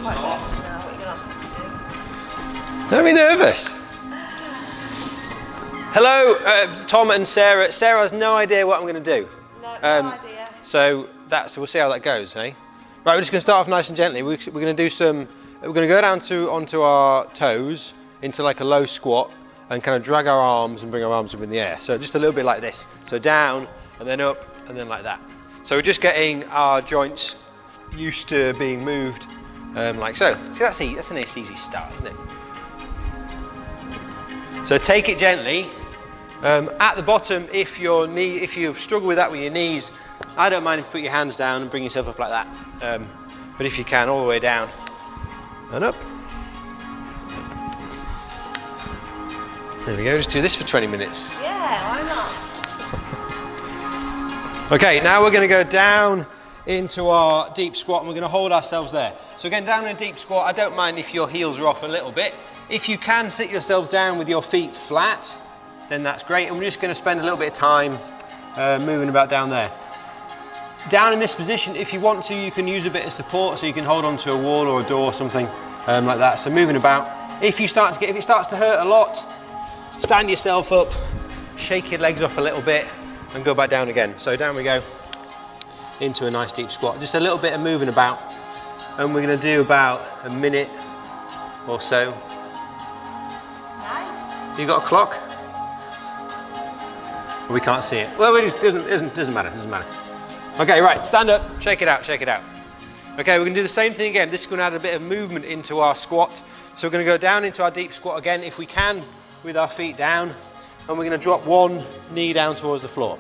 quite nervous now. What are you going to ask me to do? Don't be nervous. Hello, Tom and Sarah. Sarah has no idea what I'm going to do. No idea. So we'll see how that goes, eh? Right, we're just going to start off nice and gently. We're going to do some. We're going to go down onto our toes into like a low squat and kind of drag our arms and bring our arms up in the air. So just a little bit like this. So down and then up and then like that. So we're just getting our joints used to being moved like so. See, that's a nice easy start, isn't it? So take it gently. At the bottom, if you've struggled with that with your knees, I don't mind if you put your hands down and bring yourself up like that. But if you can, all the way down and up. There we go, just do this for 20 minutes. Yeah, why not? Okay, now we're going to go down into our deep squat and we're going to hold ourselves there. So again, down in a deep squat, I don't mind if your heels are off a little bit. If you can sit yourself down with your feet flat, then that's great. And we're just going to spend a little bit of time moving about down there. Down in this position, if you want to, you can use a bit of support, so you can hold onto a wall or a door or something like that. So moving about. If it starts to hurt a lot, stand yourself up, shake your legs off a little bit, and go back down again. So down we go into a nice deep squat. Just a little bit of moving about, and we're going to do about a minute or so. Nice. You got a clock? We can't see it. Well, it doesn't matter. Okay, right, stand up, shake it out, shake it out. Okay, we're going to do the same thing again. This is going to add a bit of movement into our squat. So we're going to go down into our deep squat again, if we can, with our feet down. And we're going to drop one knee down towards the floor.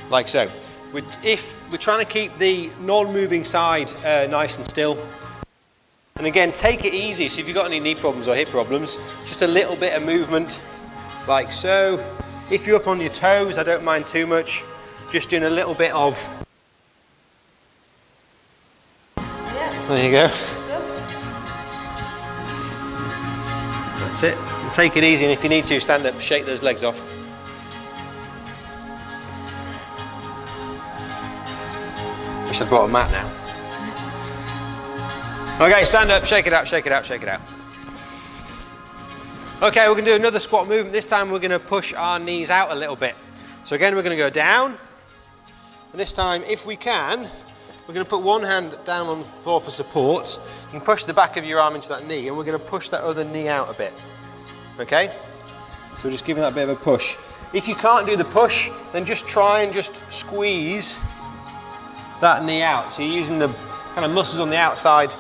Like so. If we're trying to keep the non-moving side nice and still. And again, take it easy. So if you've got any knee problems or hip problems, just a little bit of movement, like so. If you're up on your toes, I don't mind too much. Just doing a little bit of. Yeah. There you go. Good. That's it. And take it easy, and if you need to, stand up, shake those legs off. Wish I'd brought a mat now. Okay, stand up, shake it out, shake it out, shake it out. Okay, we're going to do another squat movement. This time we're going to push our knees out a little bit. So again, we're going to go down. And this time, if we can, we're going to put one hand down on the floor for support. You can push the back of your arm into that knee, and we're going to push that other knee out a bit. Okay? So just giving that bit of a push. If you can't do the push, then just try and just squeeze that knee out. So you're using the kind of muscles on the outside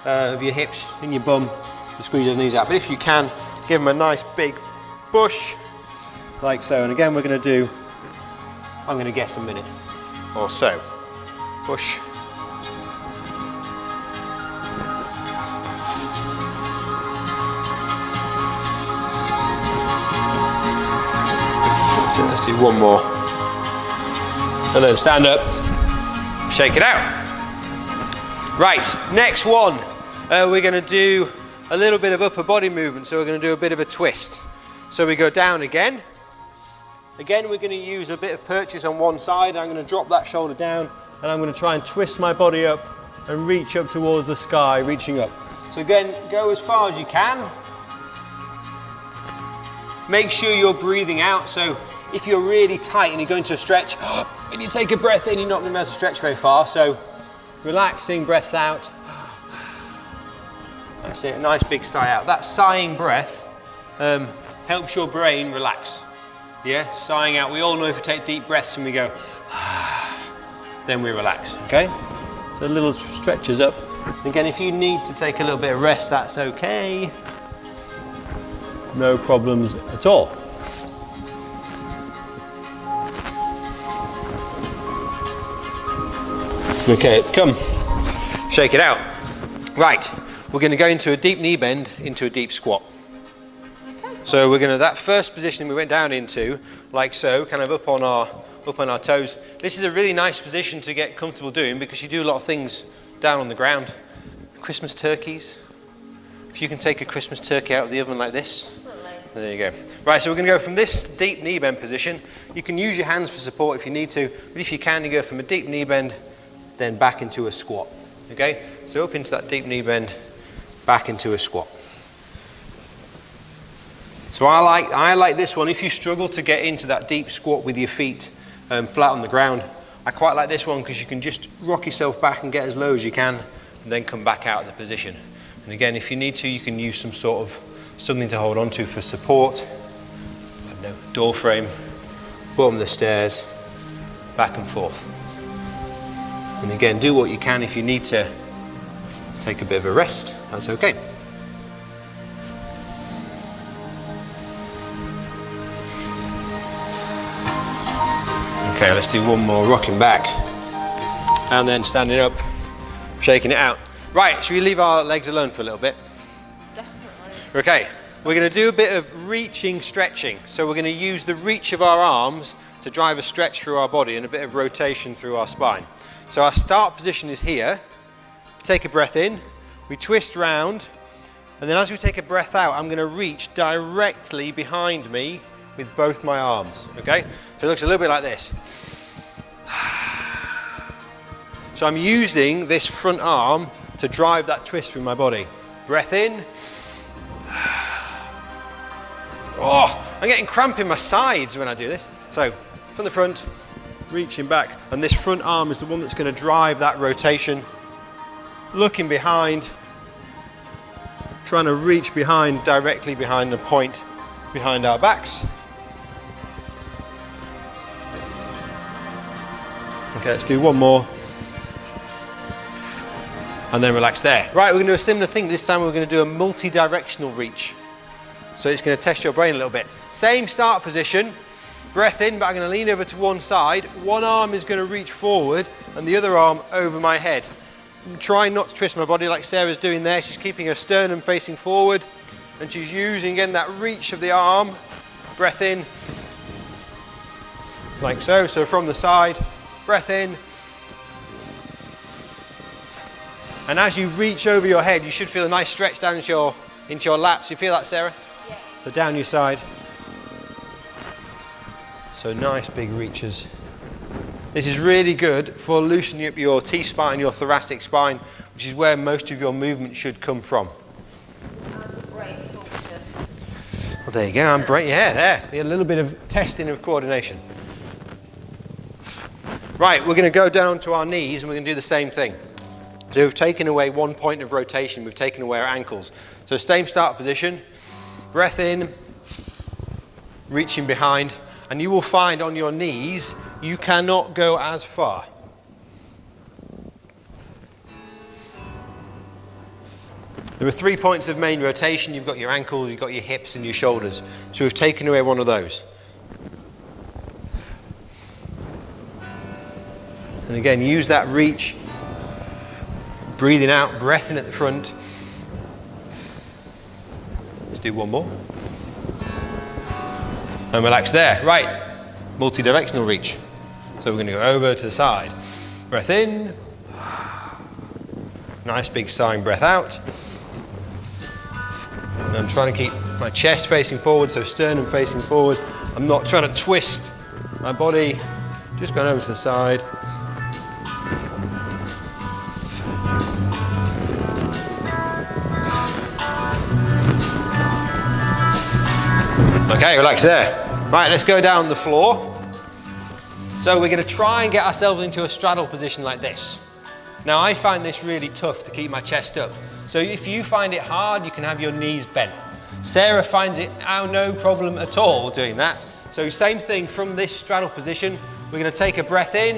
of your hips and your bum to squeeze those knees out. But if you can, give them a nice big push, like so. And again, we're going to do, I'm going to guess a minute or so. Push. That's it, let's do one more. And then stand up, shake it out. Right, next one. We're going to do a little bit of upper body movement, so we're going to do a bit of a twist. So we go down again. Again, we're going to use a bit of purchase on one side. I'm going to drop that shoulder down, and I'm going to try and twist my body up and reach up towards the sky, reaching up. So again, go as far as you can. Make sure you're breathing out. So if you're really tight and you're going to stretch, and you take a breath in, you're not going to be able to stretch very far. So relaxing, breaths out. That's it, a nice big sigh out. That sighing breath helps your brain relax. Yeah, sighing out. We all know if we take deep breaths and we go, then we relax, okay? So little stretches up. Again, if you need to take a little bit of rest, that's okay. No problems at all. Okay, come, shake it out. Right, we're going to go into a deep knee bend, into a deep squat. So we're going to, that first position we went down into, like so, kind of up on our toes. This is a really nice position to get comfortable doing because you do a lot of things down on the ground. Christmas turkeys. If you can take a Christmas turkey out of the oven like this. There you go. Right, so we're going to go from this deep knee bend position. You can use your hands for support if you need to, but if you can, you go from a deep knee bend, then back into a squat. Okay, so up into that deep knee bend, back into a squat. So I like this one. If you struggle to get into that deep squat with your feet flat on the ground, I quite like this one because you can just rock yourself back and get as low as you can and then come back out of the position. And again, if you need to, you can use some sort of something to hold on to for support. I don't know, door frame, bottom of the stairs, back and forth. And again, do what you can. If you need to take a bit of a rest, that's okay. Okay, let's do one more, rocking back, and then standing up, shaking it out. Right, should we leave our legs alone for a little bit? Definitely. Okay, we're going to do a bit of reaching, stretching. So we're going to use the reach of our arms to drive a stretch through our body and a bit of rotation through our spine. So our start position is here. Take a breath in, we twist round, and then as we take a breath out, I'm going to reach directly behind me with both my arms, okay? So it looks a little bit like this. So I'm using this front arm to drive that twist through my body. Breath in. Oh, I'm getting cramp in my sides when I do this. So from the front, reaching back, and this front arm is the one that's going to drive that rotation. Looking behind, trying to reach behind, directly behind the point behind our backs. Okay, let's do one more. And then relax there. Right, we're going to do a similar thing. This time we're going to do a multi-directional reach. So it's going to test your brain a little bit. Same start position. Breath in, but I'm going to lean over to one side. One arm is going to reach forward and the other arm over my head. I'm trying not to twist my body like Sarah's doing there. She's keeping her sternum facing forward and she's using again that reach of the arm. Breath in, like so. So from the side, breath in. And as you reach over your head, you should feel a nice stretch down into your lats. You feel that, Sarah? Yeah. So down your side. So nice big reaches. This is really good for loosening up your T-spine, your thoracic spine, which is where most of your movement should come from. Brain function. Well, there you go. I'm brain. Yeah, there. A little bit of testing of coordination. Right, we're going to go down to our knees and we're going to do the same thing. So we've taken away one point of rotation, we've taken away our ankles. So same start position, breath in, reaching behind, and you will find on your knees, you cannot go as far. There are 3 points of main rotation. You've got your ankles, you've got your hips and your shoulders. So we've taken away one of those. And again, use that reach. Breathing out, breath in at the front. Let's do one more. And relax there. Right, multi-directional reach. So we're going to go over to the side. Breath in. Nice big sighing breath out. And I'm trying to keep my chest facing forward, so sternum facing forward. I'm not trying to twist my body, just going over to the side. Okay, relax there. Right, let's go down the floor. So we're going to try and get ourselves into a straddle position like this. Now I find this really tough to keep my chest up. So if you find it hard, you can have your knees bent. Sarah finds it no problem at all doing that. So same thing from this straddle position. We're going to take a breath in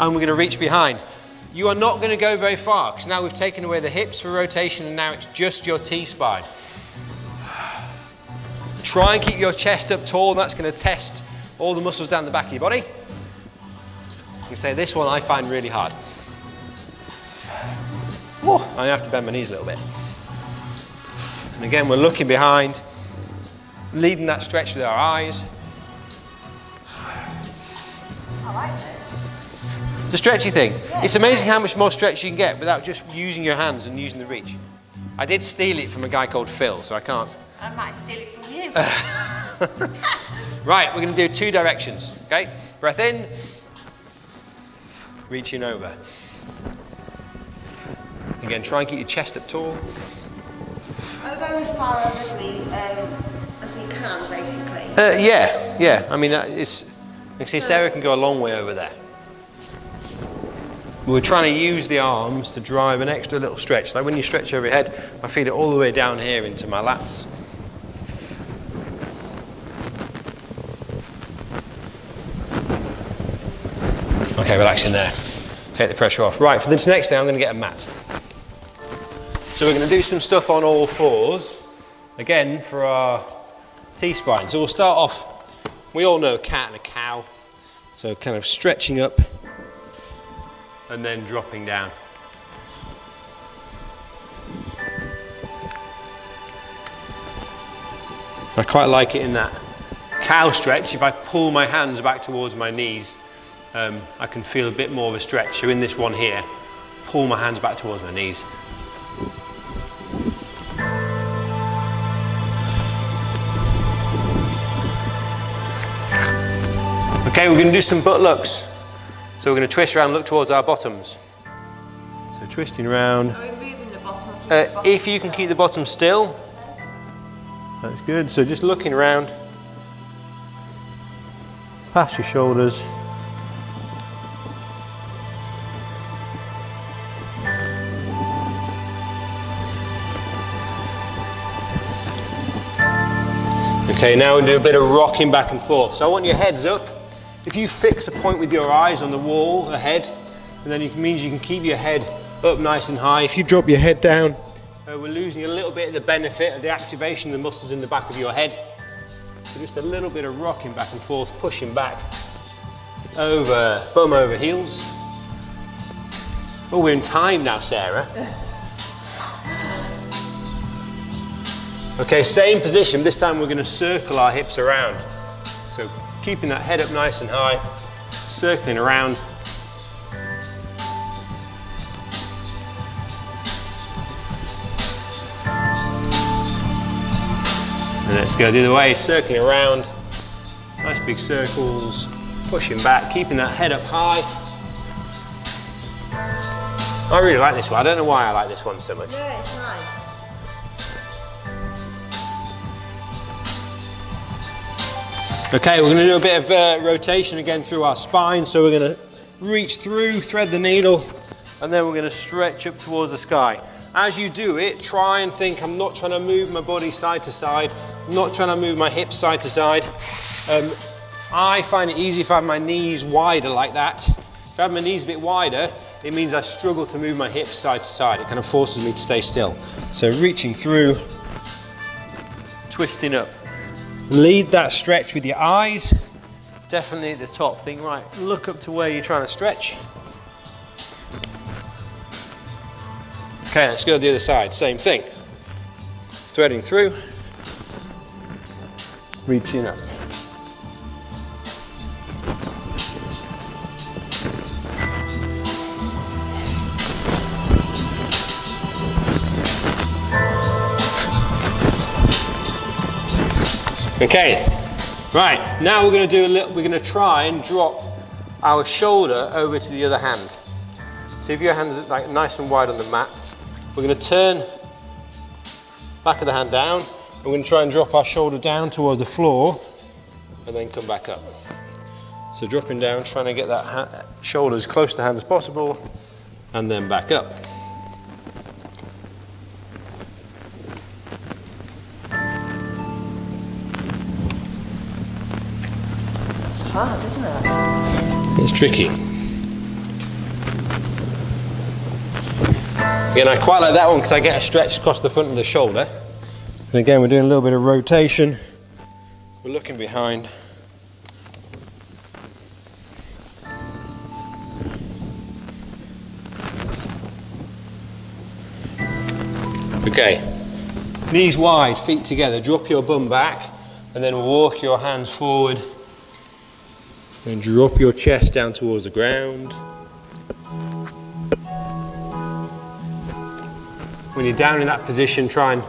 and we're going to reach behind. You are not going to go very far because now we've taken away the hips for rotation and now it's just your T-spine. Try and keep your chest up tall, and that's going to test all the muscles down the back of your body. You can say this one I find really hard. Whoa, I'm going to have to bend my knees a little bit. And again, we're looking behind, leading that stretch with our eyes. I like this. The stretchy thing. It's amazing how much more stretch you can get without just using your hands and using the reach. I did steal it from a guy called Phil, so I can't. I might steal it from you. Right, we're going to do 2 directions, okay? Breath in, reaching over. Again, try and keep your chest up tall. Are we going as far over as we can, basically? Yeah. I mean, it's. You can see Sarah can go a long way over there. We're trying to use the arms to drive an extra little stretch. Like when you stretch over your head, I feel it all the way down here into my lats. Okay, relaxing there. Take the pressure off. Right, for this next thing, I'm going to get a mat. So we're going to do some stuff on all fours, again, for our T-spine. So we'll start off, we all know a cat and a cow. So kind of stretching up and then dropping down. I quite like it in that cow stretch. If I pull my hands back towards my knees, I can feel a bit more of a stretch. So in this one here, pull my hands back towards my knees. Okay, we're going to do some butt looks. So we're going to twist around, look towards our bottoms. So twisting around. Are we moving the bottom? If you can keep the bottom still, that's good. So just looking around, past your shoulders. Okay, now we'll do a bit of rocking back and forth. So I want your heads up. If you fix a point with your eyes on the wall ahead, and then it means you can keep your head up nice and high. If you drop your head down, we're losing a little bit of the benefit of the activation of the muscles in the back of your head. So just a little bit of rocking back and forth, pushing back, over, bum over heels. Oh, we're in time now, Sarah. Okay, same position. This time we're going to circle our hips around. So keeping that head up nice and high, circling around. And let's go the other way, circling around. Nice big circles, pushing back, keeping that head up high. I really like this one. I don't know why I like this one so much. Yeah, it's nice. Okay, we're going to do a bit of rotation again through our spine. So we're going to reach through, thread the needle, and then we're going to stretch up towards the sky. As you do it, try and think, I'm not trying to move my body side to side. I'm not trying to move my hips side to side. I find it easy if I have my knees wider like that. If I have my knees a bit wider, it means I struggle to move my hips side to side. It kind of forces me to stay still. So reaching through, twisting up. Lead that stretch with your eyes, definitely at the top. Think, right, look up to where you're trying to stretch. Okay, let's go to the other side, same thing. Threading through, reaching up. Okay, right, now we're going to do we're going to try and drop our shoulder over to the other hand. So if your hand's like nice and wide on the mat, we're going to turn back of the hand down, and we're going to try and drop our shoulder down towards the floor, and then come back up. So dropping down, trying to get that shoulder as close to the hand as possible, and then back up. Hard, isn't it? It's tricky. Again, I quite like that one because I get a stretch across the front of the shoulder. And again, we're doing a little bit of rotation. We're looking behind. Okay, knees wide, feet together. Drop your bum back and then walk your hands forward. And drop your chest down towards the ground. When you're down in that position, try and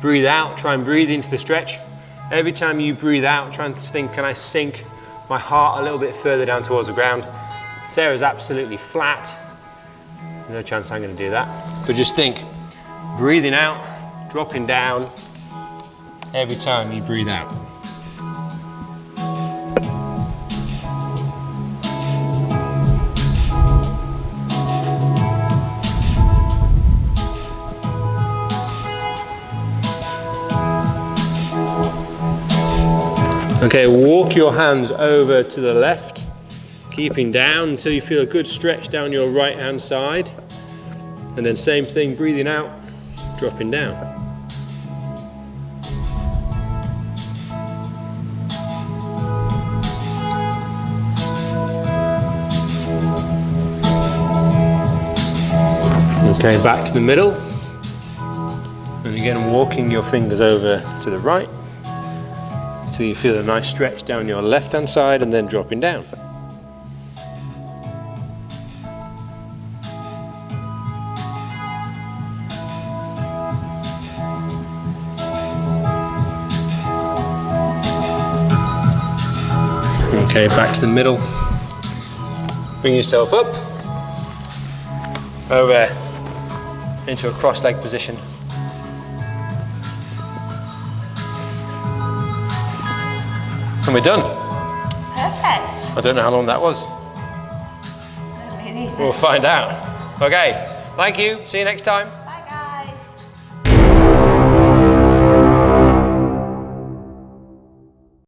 breathe out, try and breathe into the stretch. Every time you breathe out, try and think, can I sink my heart a little bit further down towards the ground? Sarah's absolutely flat. No chance I'm going to do that. But just think, breathing out, dropping down every time you breathe out. Okay, walk your hands over to the left, keeping down until you feel a good stretch down your right hand side. And then same thing, breathing out, dropping down. Okay, back to the middle. And again, walking your fingers over to the right until you feel a nice stretch down your left hand side and then dropping down. Okay, back to the middle. Bring yourself up, over into a cross-leg position. And we're done. Perfect. I don't know how long that was. I don't really. We'll find out. Okay, thank you. See you next time.